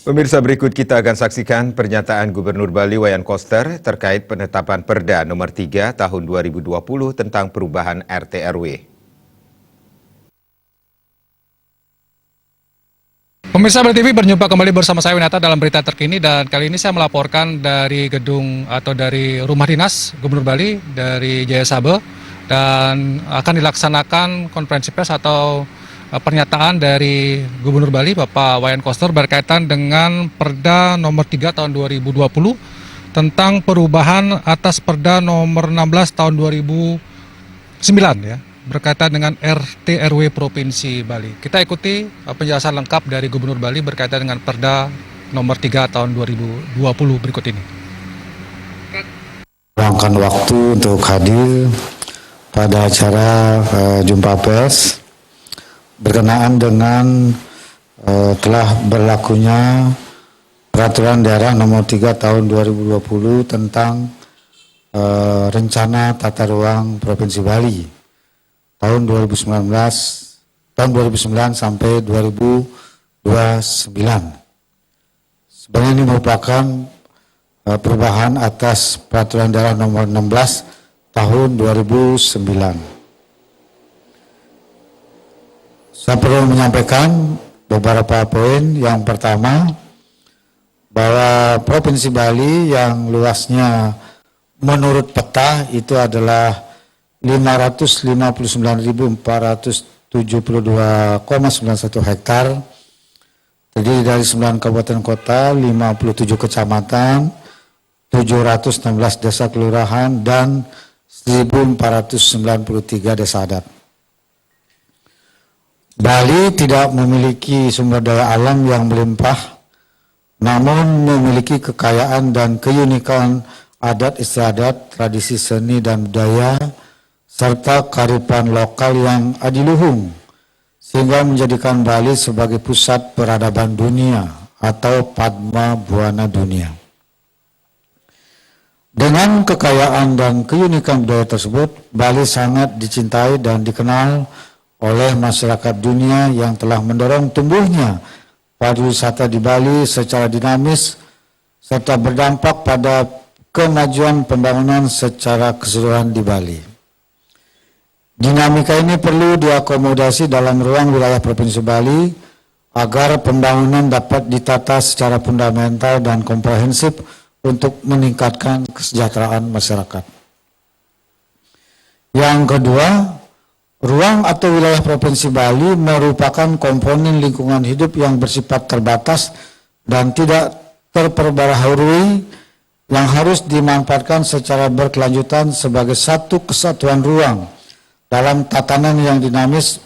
Pemirsa, berikut kita akan saksikan pernyataan Gubernur Bali Wayan Koster terkait penetapan Perda Nomor 3 Tahun 2020 tentang perubahan RT/RW. Pemirsa Bali TV berjumpa kembali bersama saya Winata dalam berita terkini, dan kali ini saya melaporkan dari gedung atau dari rumah dinas Gubernur Bali dari Jaya Sabe, dan akan dilaksanakan konferensi pers atau pernyataan dari Gubernur Bali Bapak Wayan Koster berkaitan dengan Perda Nomor 3 Tahun 2020 tentang perubahan atas Perda Nomor 16 Tahun 2009 ya, berkaitan dengan RT/RW Provinsi Bali. Kita ikuti penjelasan lengkap dari Gubernur Bali berkaitan dengan Perda Nomor 3 Tahun 2020 berikut ini. Luangkan waktu untuk hadir pada acara jumpa pers berkenaan dengan telah berlakunya Peraturan Daerah Nomor 3 Tahun 2020 tentang Rencana Tata Ruang Provinsi Bali tahun 2009 sampai 2029. Sebenarnya ini merupakan perubahan atas Peraturan Daerah Nomor 16 Tahun 2009. Saya perlu menyampaikan beberapa poin. Yang pertama, bahwa Provinsi Bali yang luasnya menurut peta itu adalah 559.472,91 hektar, terdiri dari 9 kabupaten kota, 57 kecamatan, 716 desa kelurahan, dan 1.493 desa adat. Bali tidak memiliki sumber daya alam yang melimpah, namun memiliki kekayaan dan keunikan adat istiadat, tradisi seni dan budaya, serta kearifan lokal yang adiluhung, sehingga menjadikan Bali sebagai pusat peradaban dunia atau Padma Buana dunia. Dengan kekayaan dan keunikan budaya tersebut, Bali sangat dicintai dan dikenal oleh masyarakat dunia yang telah mendorong tumbuhnya pariwisata di Bali secara dinamis serta berdampak pada kemajuan pembangunan secara keseluruhan di Bali. Dinamika ini perlu diakomodasi dalam ruang wilayah Provinsi Bali agar pembangunan dapat ditata secara fundamental dan komprehensif untuk meningkatkan kesejahteraan masyarakat. Yang kedua, ruang atau wilayah Provinsi Bali merupakan komponen lingkungan hidup yang bersifat terbatas dan tidak terperbaharui, yang harus dimanfaatkan secara berkelanjutan sebagai satu kesatuan ruang dalam tatanan yang dinamis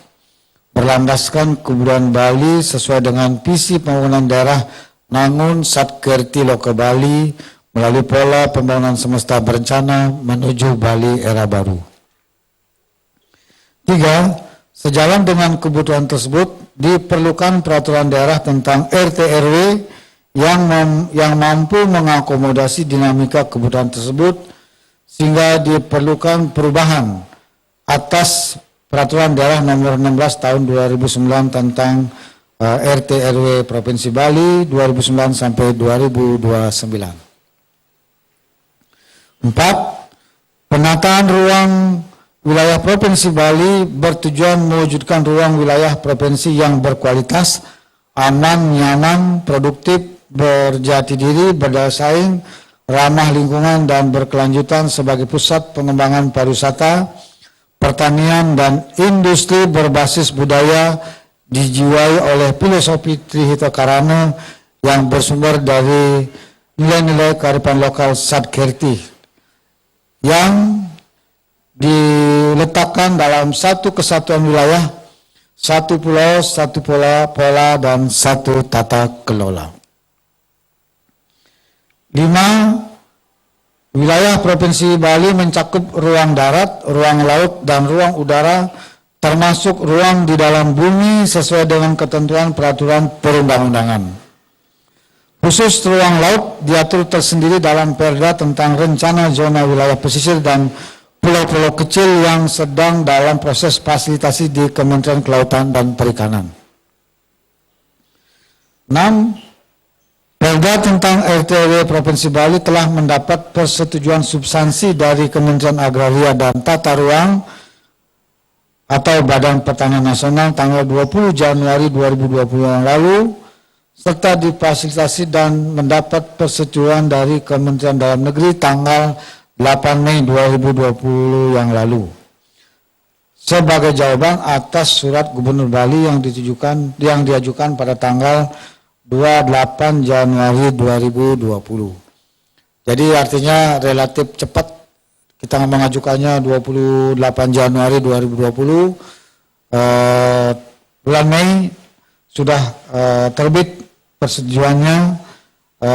berlandaskan kebudayaan Bali sesuai dengan visi pembangunan daerah Nangun Satkerti Loka Bali melalui pola pembangunan semesta berencana menuju Bali era baru. 3. Sejalan dengan kebutuhan tersebut, diperlukan peraturan daerah tentang RT/RW yang mampu mengakomodasi dinamika kebutuhan tersebut, sehingga diperlukan perubahan atas Peraturan Daerah Nomor 16 Tahun 2009 tentang RT/RW Provinsi Bali 2009 sampai 2029. 4. Penataan ruang wilayah Provinsi Bali bertujuan mewujudkan ruang wilayah provinsi yang berkualitas, aman, nyaman, produktif, berjati diri, berdaya saing, ramah lingkungan, dan berkelanjutan sebagai pusat pengembangan pariwisata, pertanian, dan industri berbasis budaya dijiwai oleh filosofi Trihita Karana yang bersumber dari nilai-nilai kearifan lokal Satkerti yang diletakkan dalam satu kesatuan wilayah, satu pulau, satu pola, dan satu tata kelola. 5. Wilayah Provinsi Bali mencakup ruang darat, ruang laut, dan ruang udara, termasuk ruang di dalam bumi sesuai dengan ketentuan peraturan perundang-undangan. Khusus ruang laut diatur tersendiri dalam Perda tentang rencana zona wilayah pesisir dan pulau-pulau kecil yang sedang dalam proses fasilitasi di Kementerian Kelautan dan Perikanan. 6. Perda tentang RT/RW Provinsi Bali telah mendapat persetujuan substansi dari Kementerian Agraria dan Tata Ruang atau Badan Pertanian Nasional tanggal 20 Januari 2020 yang lalu, serta difasilitasi dan mendapat persetujuan dari Kementerian Dalam Negeri tanggal 8 Mei 2020 yang lalu. Sebagai jawaban atas surat Gubernur Bali yang diajukan pada tanggal 28 Januari 2020. Jadi artinya relatif cepat kita mengajukannya 28 Januari 2020. Bulan Mei sudah terbit persetujuannya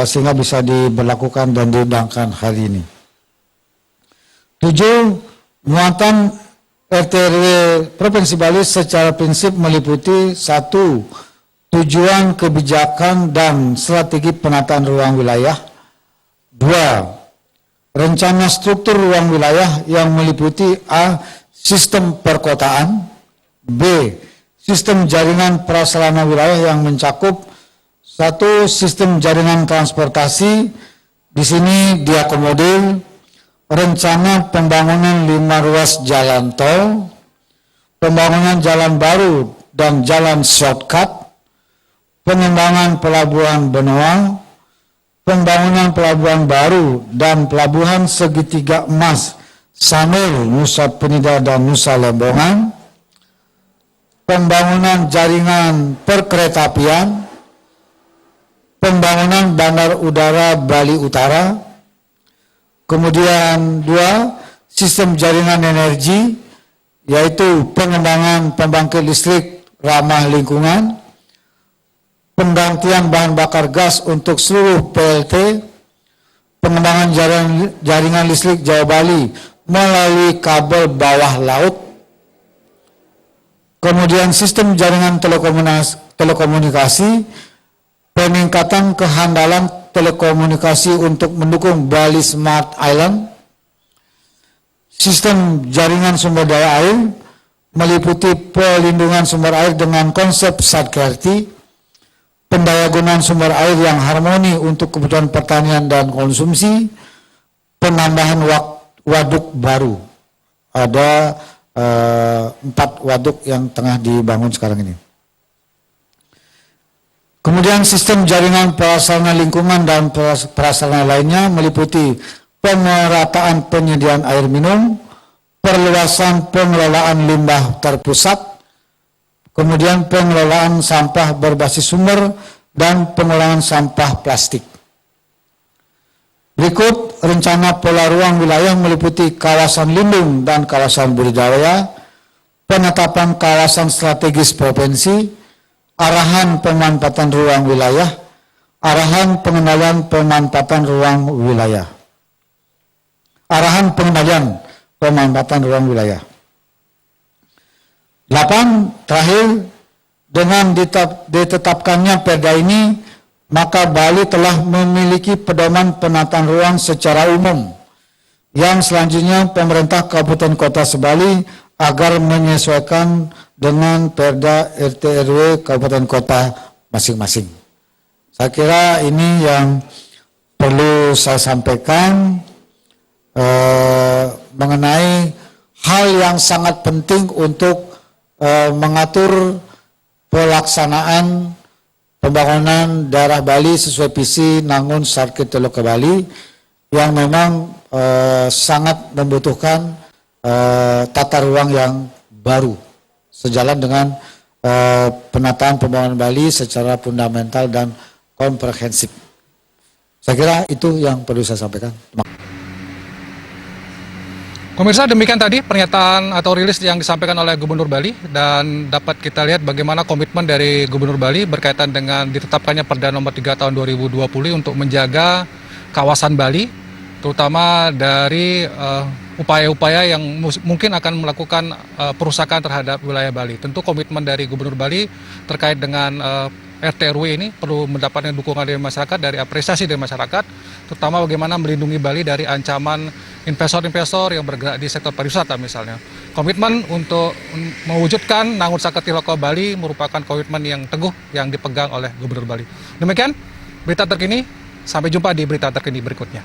sehingga bisa diberlakukan dan diundangkan hari ini. 7. Muatan RT/RW Provinsi Bali secara prinsip meliputi 1. Tujuan kebijakan dan strategi penataan ruang wilayah. 2. Rencana struktur ruang wilayah yang meliputi A. Sistem perkotaan. B. Sistem jaringan prasarana wilayah yang mencakup 1. Sistem jaringan transportasi. Di sini diakomodir rencana pembangunan 5 ruas jalan tol, pembangunan jalan baru dan jalan shortcut, pengembangan pelabuhan benua, pembangunan pelabuhan baru dan pelabuhan segitiga emas Sanur, Nusa Penida dan Nusa Lembongan, pembangunan jaringan perkeretaapian, pembangunan bandar udara Bali Utara, kemudian 2, sistem jaringan energi, yaitu pengembangan pembangkit listrik ramah lingkungan, penggantian bahan bakar gas untuk seluruh PLT, pengembangan jaringan listrik Jawa Bali melalui kabel bawah laut, kemudian sistem jaringan telekomunikasi, peningkatan kehandalan telekomunikasi untuk mendukung Bali Smart Island, sistem jaringan sumber daya air, meliputi pelindungan sumber air dengan konsep Satkerti, pendayagunaan sumber air yang harmoni untuk kebutuhan pertanian dan konsumsi, penambahan waduk baru. Ada 4 waduk yang tengah dibangun sekarang ini. Kemudian sistem jaringan prasarana lingkungan dan prasarana lainnya meliputi pemerataan penyediaan air minum, perluasan pengelolaan limbah terpusat, kemudian pengelolaan sampah berbasis sumber dan pengelolaan sampah plastik. Berikut rencana pola ruang wilayah meliputi kawasan lindung dan kawasan budidaya, penetapan kawasan strategis provinsi, arahan pemanfaatan ruang wilayah, arahan pengendalian pemanfaatan ruang wilayah. Arahan pengendalian pemanfaatan ruang wilayah. 8. Terakhir, dengan ditetapkannya perda ini, maka Bali telah memiliki pedoman penataan ruang secara umum yang selanjutnya pemerintah Kabupaten Kota Sebali agar menyesuaikan dengan perda RT/RW Kabupaten Kota masing-masing. Saya kira ini yang perlu saya sampaikan mengenai hal yang sangat penting untuk mengatur pelaksanaan pembangunan daerah Bali sesuai visi Nangun Sarkit Toloka Bali yang memang sangat membutuhkan tata ruang yang baru sejalan dengan penataan pembangunan Bali secara fundamental dan komprehensif. Saya kira itu yang perlu saya sampaikan. Pemirsa, demikian tadi pernyataan atau rilis yang disampaikan oleh Gubernur Bali, dan dapat kita lihat bagaimana komitmen dari Gubernur Bali berkaitan dengan ditetapkannya Perda Nomor 3 Tahun 2020 untuk menjaga kawasan Bali, terutama dari upaya-upaya yang mungkin akan melakukan perusakan terhadap wilayah Bali. Tentu komitmen dari Gubernur Bali terkait dengan RT/RW ini perlu mendapatkan dukungan dari masyarakat, dari apresiasi dari masyarakat, terutama bagaimana melindungi Bali dari ancaman investor-investor yang bergerak di sektor pariwisata misalnya. Komitmen untuk mewujudkan Nangun Sarkit Toloka Bali merupakan komitmen yang teguh yang dipegang oleh Gubernur Bali. Demikian berita terkini. Sampai jumpa di berita terkini berikutnya.